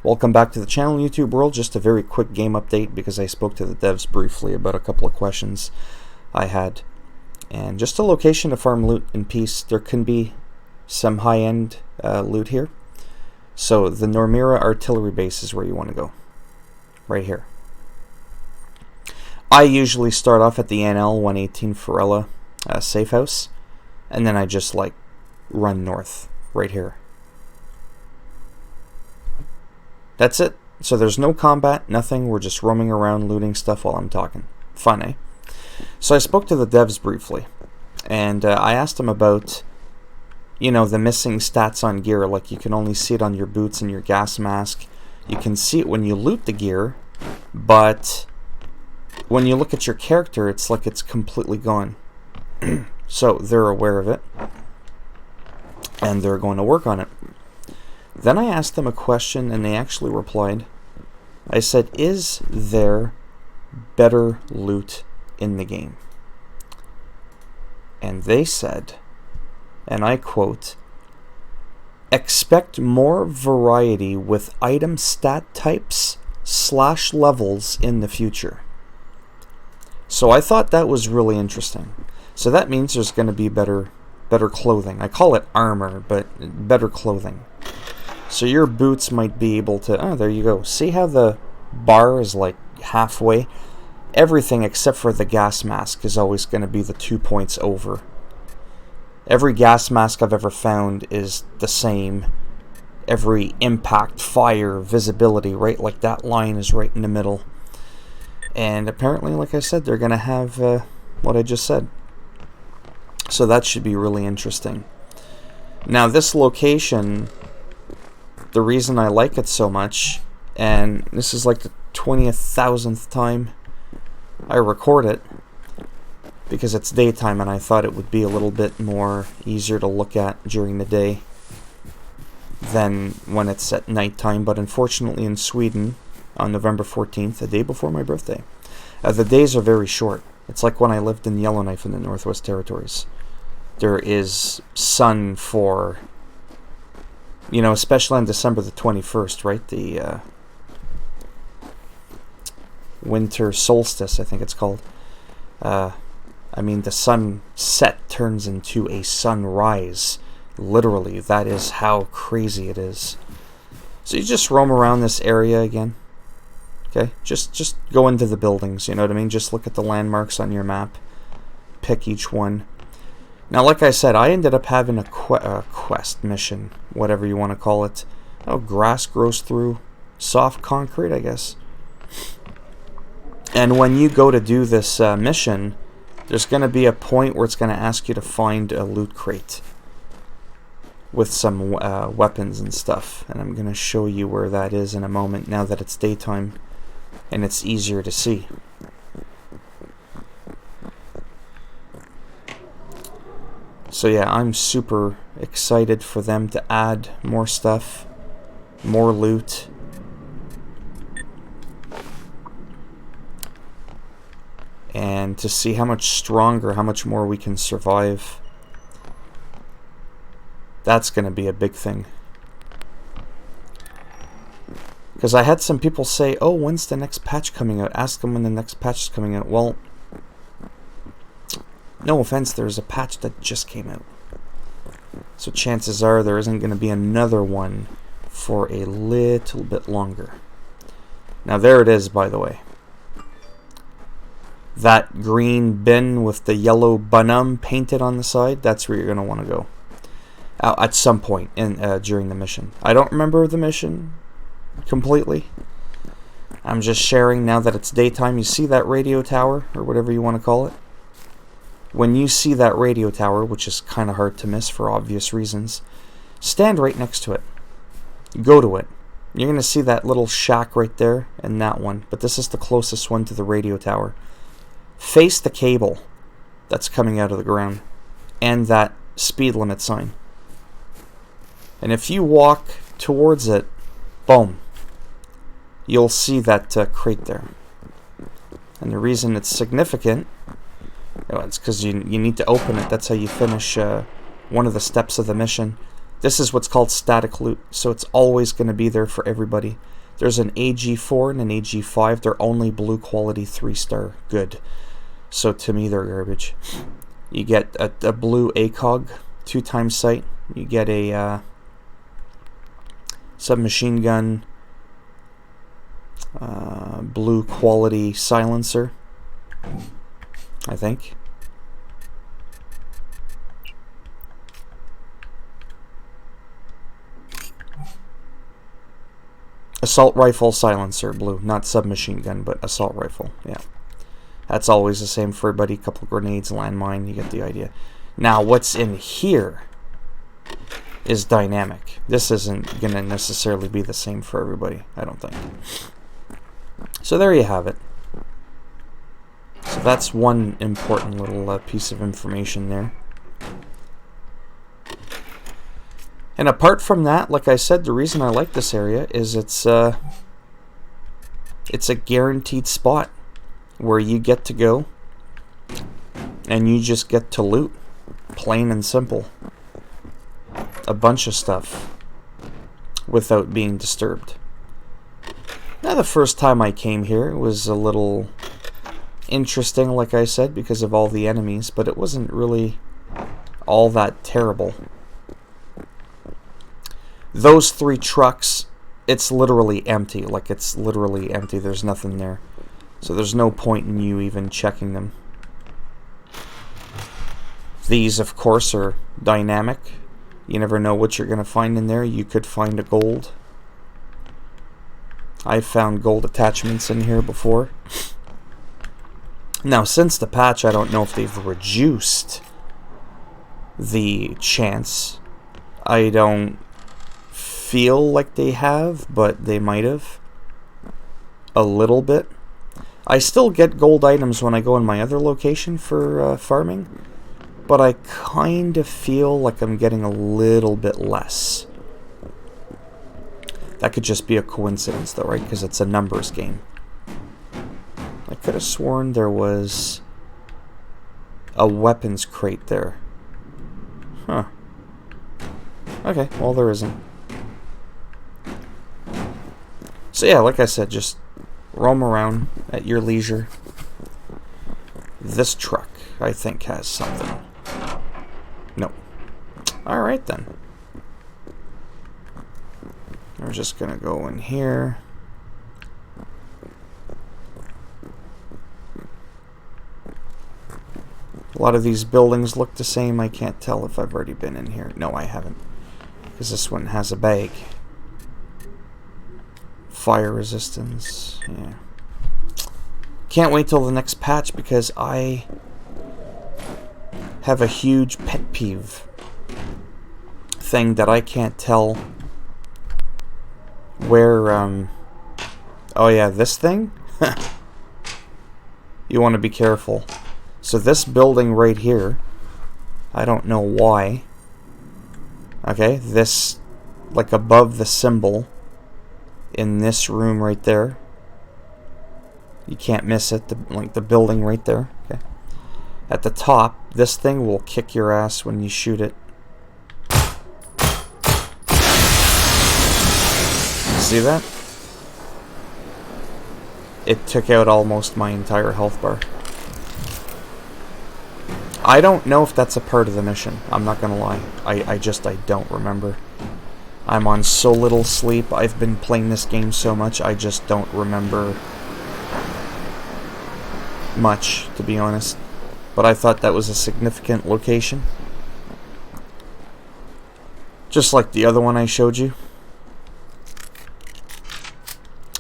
Welcome back to the channel, YouTube world. Just a very quick game update because I spoke to the devs briefly about a couple of questions I had. And just a location to farm loot in peace. There can be some high-end loot here. So the Normira artillery base is where you want to go. Right here. I usually start off at the NL 118 Farella safe house. And then I just run north. Right here. That's it. So there's no combat, nothing. We're just roaming around looting stuff while I'm talking. Fun, eh? So I spoke to the devs briefly. And I asked them about, you know, the missing stats on gear. Like you can only see it on your boots and your gas mask. You can see it when you loot the gear. But when you look at your character, it's like it's completely gone. So they're aware of it. And they're going to work on it. Then I asked them a question, and they actually replied. I said, is there better loot in the game? And they said, and I quote, expect more variety with item stat types / levels in the future. So I thought that was really interesting. So that means there's going to be better clothing. I call it armor, but better clothing. So your boots might be able to... Oh, there you go. See how the bar is like halfway? Everything except for the gas mask is always going to be the 2 points over. Every gas mask I've ever found is the same. Every impact, fire, visibility, right? Like that line is right in the middle. And apparently, like I said, they're going to have what I just said. So that should be really interesting. Now this location... The reason I like it so much, and this is like the 20,000th time I record it, because it's daytime and I thought it would be a little bit more easier to look at during the day than when it's at nighttime. But unfortunately in Sweden, on November 14th, the day before my birthday, the days are very short. It's like when I lived in Yellowknife in the Northwest Territories. There is sun for... You know, especially on December the 21st, right? The winter solstice, I think it's called. I mean, the sunset turns into a sunrise. Literally, that is how crazy it is. So you just roam around this area again. Okay? Just go into the buildings, you know what I mean? Just look at the landmarks on your map. Pick each one. Now, like I said, I ended up having a quest mission, whatever you want to call it. Oh, grass grows through soft concrete, I guess. And when you go to do this mission, there's going to be a point where it's going to ask you to find a loot crate with some weapons and stuff. And I'm going to show you where that is in a moment, now that it's daytime and it's easier to see. So yeah, I'm super excited for them to add more stuff, more loot. And to see how much stronger, how much more we can survive. That's going to be a big thing. Because I had some people say, oh, when's the next patch coming out? Ask them when the next patch is coming out. Well... No offense, there's a patch that just came out. So chances are there isn't going to be another one for a little bit longer. Now there it is, by the way. That green bin with the yellow Bunum painted on the side, that's where you're going to want to go. At some point during the mission. I don't remember the mission completely. I'm just sharing now that it's daytime. You see that radio tower, or whatever you want to call it? When you see that radio tower, which is kind of hard to miss for obvious reasons, stand right next to it. Go to it. You're going to see that little shack right there and that one, but this is the closest one to the radio tower. Face the cable that's coming out of the ground and that speed limit sign. And if you walk towards it, boom, you'll see that crate there. And the reason it's significant... It's because you need to open it. That's how you finish one of the steps of the mission. This is what's called static loot, so it's always going to be there for everybody. There's an AG4 and an AG5. They're only blue quality 3-star good. So to me, they're garbage. You get a blue ACOG 2-time sight. You get a submachine gun, blue quality silencer, I think. Assault rifle silencer, blue. Not submachine gun, but assault rifle. Yeah. That's always the same for everybody. Couple grenades, landmine, you get the idea. Now, what's in here is dynamic. This isn't going to necessarily be the same for everybody, I don't think. So there you have it. So that's one important little piece of information there. And apart from that, like I said, the reason I like this area is it's a guaranteed spot where you get to go and you just get to loot. Plain and simple. A bunch of stuff without being disturbed. Now, the first time I came here was a little interesting, like I said, because of all the enemies, but it wasn't really all that terrible. Those 3 trucks, it's literally empty. Like, it's literally empty. There's nothing there. So there's no point in you even checking them. These, of course, are dynamic. You never know what you're going to find in there. You could find a gold. I've found gold attachments in here before. Now, since the patch, I don't know if they've reduced the chance. I don't feel like they have, but they might have. A little bit. I still get gold items when I go in my other location for farming, but I kind of feel like I'm getting a little bit less. That could just be a coincidence though, right? Because it's a numbers game. I could have sworn there was a weapons crate there. Huh. Okay, well there isn't. So yeah, like I said, just roam around at your leisure. This truck, I think, has something. No. Alright then. We're just gonna go in here. A lot of these buildings look the same. I can't tell if I've already been in here. No, I haven't. Because this one has a bag. Fire resistance. Yeah. Can't wait till the next patch because I have a huge pet peeve thing that I can't tell where, oh yeah, this thing? You want to be careful. So this building right here, I don't know why. Okay, this, like above the symbol, in this room right there. You can't miss it, like the building right there. Okay. At the top, this thing will kick your ass when you shoot it. See that? It took out almost my entire health bar. I don't know if that's a part of the mission. I'm not gonna lie. I don't remember. I'm on so little sleep. I've been playing this game so much, I just don't remember much, to be honest. But I thought that was a significant location. Just like the other one I showed you.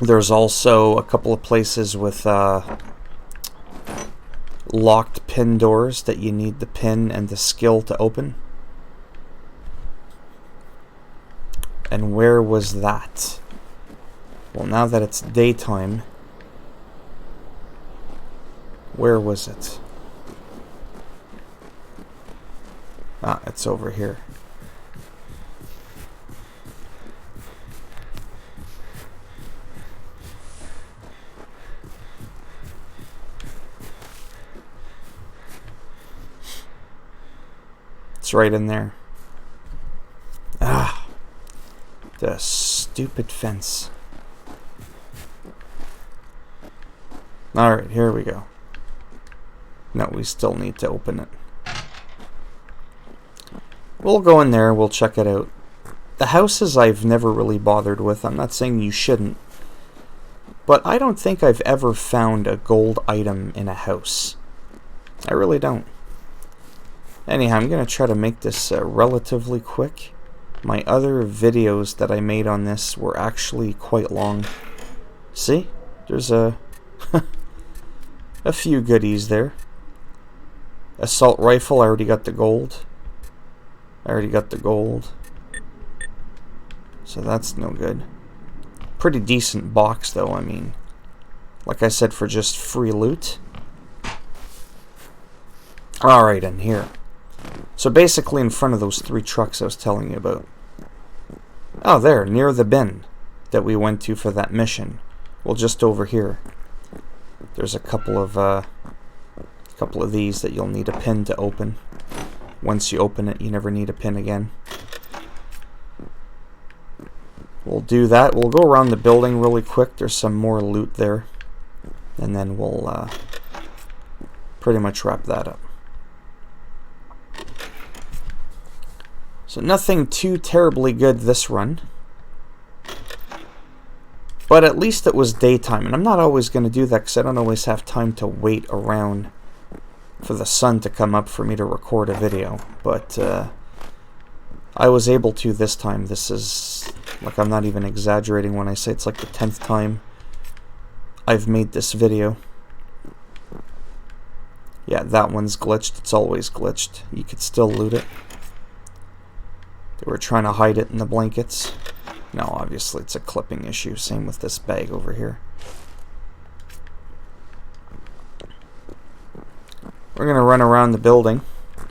There's also a couple of places with locked pin doors that you need the pin and the skill to open. And where was that? Well, now that it's daytime, where was it? Ah, it's over here. It's right in there. Stupid fence. Alright, here we go. No, we still need to open it. We'll go in there, we'll check it out. The houses I've never really bothered with. I'm not saying you shouldn't. But I don't think I've ever found a gold item in a house. I really don't. Anyhow, I'm going to try to make this relatively quick. My other videos that I made on this were actually quite long. See? There's a few goodies there. Assault rifle, I already got the gold. So that's no good. Pretty decent box though, I mean. Like I said, for just free loot. Alright, in here. So basically in front of those 3 trucks I was telling you about. Oh, there, near the bin that we went to for that mission. Well, just over here. There's a couple of these that you'll need a pin to open. Once you open it, you never need a pin again. We'll do that. We'll go around the building really quick. There's some more loot there. And then we'll pretty much wrap that up. So nothing too terribly good this run. But at least it was daytime. And I'm not always going to do that because I don't always have time to wait around for the sun to come up for me to record a video. But I was able to this time. This is, like, I'm not even exaggerating when I say it's like the 10th time I've made this video. Yeah, that one's glitched. It's always glitched. You could still loot it. They were trying to hide it in the blankets. No, obviously it's a clipping issue. Same with this bag over here. We're going to run around the building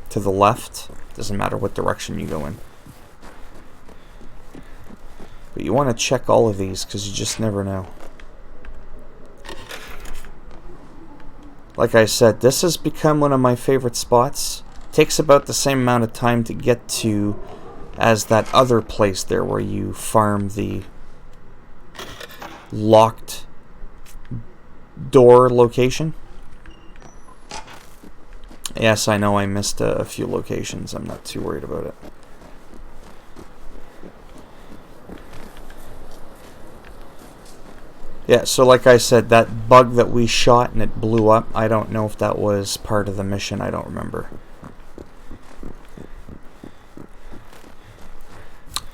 to the left. Doesn't matter what direction you go in. But you want to check all of these because you just never know. Like I said, this has become one of my favorite spots. Takes about the same amount of time to get to as that other place there where you farm the locked door location. Yes, I know I missed a few locations. I'm not too worried about it. Yeah, so like I said, that bug that we shot and it blew up, I don't know if that was part of the mission. I don't remember.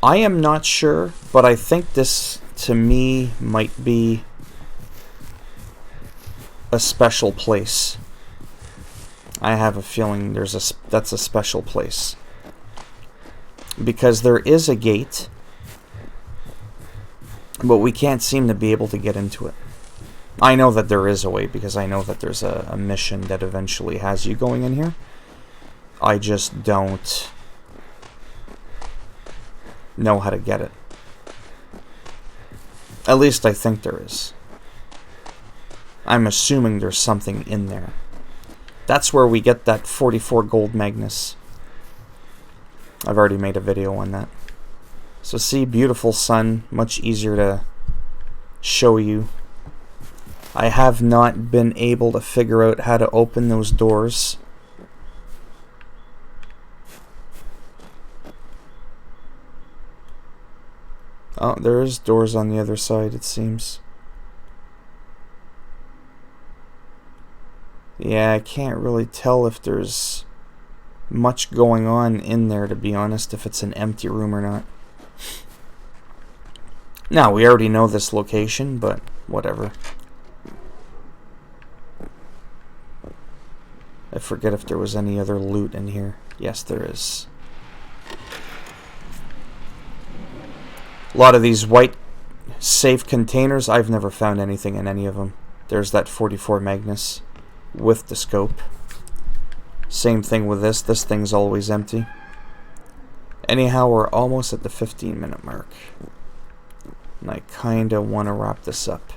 I am not sure, but I think this, to me, might be a special place. I have a feeling that's a special place. Because there is a gate, but we can't seem to be able to get into it. I know that there is a way, because I know that there's a mission that eventually has you going in here. I just don't know how to get it. At least I think there is. I'm assuming there's something in there. That's where we get that 44 gold Magnus. I've already made a video on that. So see, beautiful sun, much easier to show you. I have not been able to figure out how to open those doors. Oh, there is doors on the other side, it seems. Yeah, I can't really tell if there's much going on in there, to be honest, if it's an empty room or not. Now, we already know this location, but whatever. I forget if there was any other loot in here. Yes, there is. A lot of these white safe containers, I've never found anything in any of them. There's that 44 Magnus with the scope. Same thing with this. This thing's always empty. Anyhow, we're almost at the 15-minute mark. And I kind of want to wrap this up.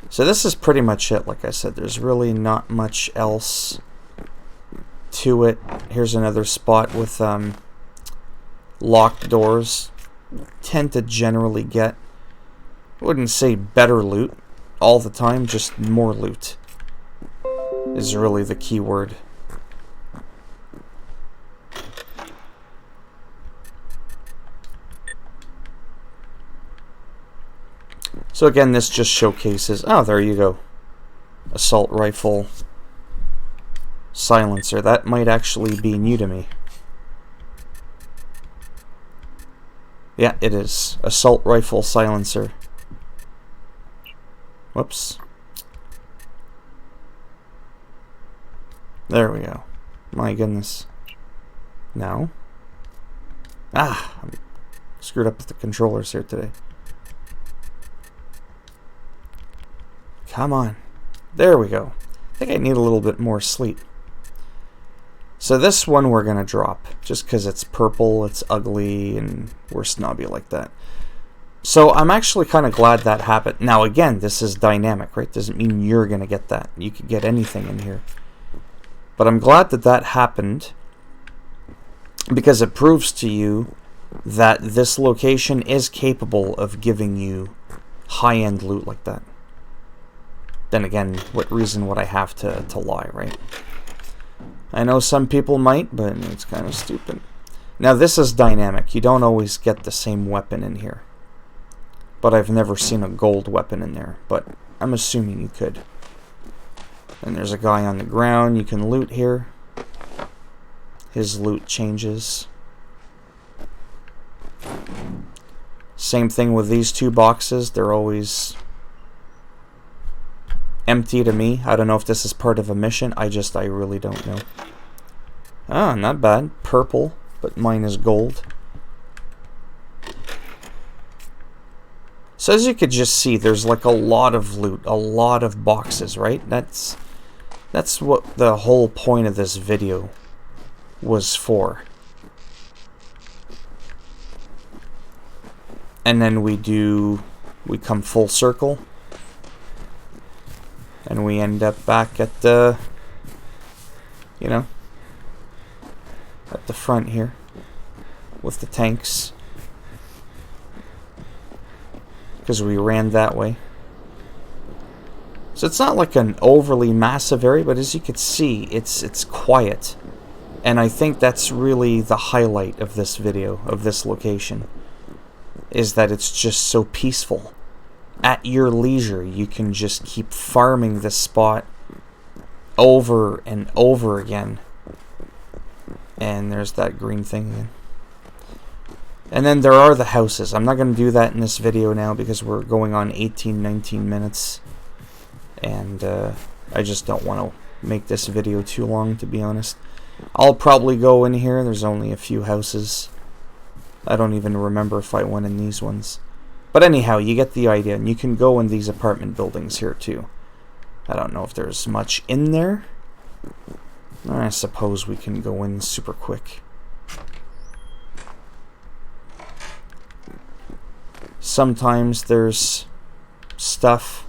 So this is pretty much it. Like I said, there's really not much else to it. Here's another spot with locked doors. tend to generally get, I wouldn't say better loot all the time, just more loot is really the key word. So again, this just showcases, oh, there you go. Assault rifle silencer. That might actually be new to me. Yeah, it is. Assault rifle silencer. Whoops. There we go. My goodness. No. Ah, I'm screwed up with the controllers here today. Come on. There we go. I think I need a little bit more sleep. So this one we're going to drop, just because it's purple, it's ugly, and we're snobby like that. So I'm actually kind of glad that happened. Now again, this is dynamic, right? Doesn't mean you're going to get that. You could get anything in here. But I'm glad that that happened, because it proves to you that this location is capable of giving you high-end loot like that. Then again, what reason would I have to lie, right? I know some people might, but it's kind of stupid. Now this is dynamic. You don't always get the same weapon in here. But I've never seen a gold weapon in there. But I'm assuming you could. And there's a guy on the ground you can loot here. His loot changes. Same thing with these two boxes. They're always empty to me. I don't know if this is part of a mission. I really don't know. Ah, not bad. Purple, but mine is gold. So as you could just see, there's like a lot of loot, a lot of boxes, right? That's what the whole point of this video was for. And then we come full circle. And we end up back at the, you know, at the front here with the tanks. Because we ran that way. So it's not like an overly massive area, but as you can see, it's quiet. And I think that's really the highlight of this video, of this location, is that it's just so peaceful. At your leisure, you can just keep farming this spot over and over again. And there's that green thing again. And then there are the houses. I'm not going to do that in this video now because we're going on 18-19 minutes. And I just don't want to make this video too long, to be honest. I'll probably go in here. There's only a few houses. I don't even remember if I went in these ones. But anyhow, you get the idea, and you can go in these apartment buildings here too. I don't know if there's much in there. I suppose we can go in super quick. Sometimes there's stuff.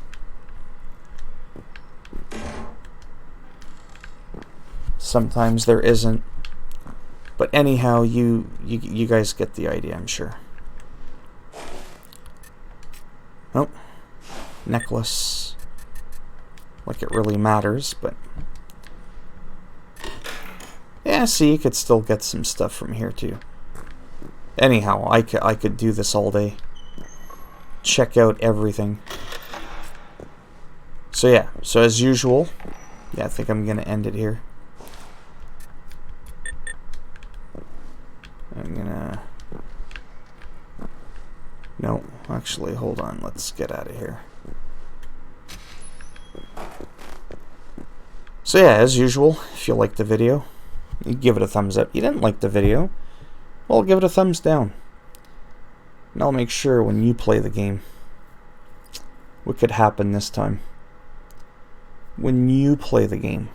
Sometimes there isn't. But anyhow, you guys get the idea, I'm sure. Oh, necklace. Like it really matters, but yeah, see, you could still get some stuff from here too. Anyhow, I could do this all day. Check out everything. So yeah, so as usual, yeah, I think I'm gonna end it here. I'm gonna... No, actually, hold on. Let's get out of here. So yeah, as usual, if you liked the video, you give it a thumbs up. You didn't like the video, well, give it a thumbs down. And I'll make sure when you play the game, what could happen this time. When you play the game,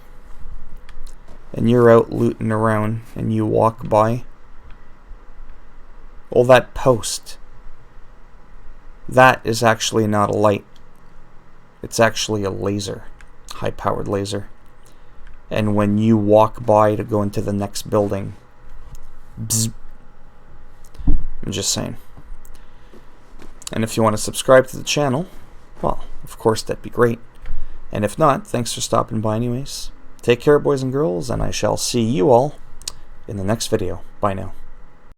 and you're out looting around, and you walk by, well, that post, that is actually not a light. It's actually a laser, high-powered laser. And when you walk by to go into the next building, bzz, I'm just saying. And if you want to subscribe to the channel, well, of course, that'd be great. And if not, thanks for stopping by anyways. Take care, boys and girls, and I shall see you all in the next video. Bye now.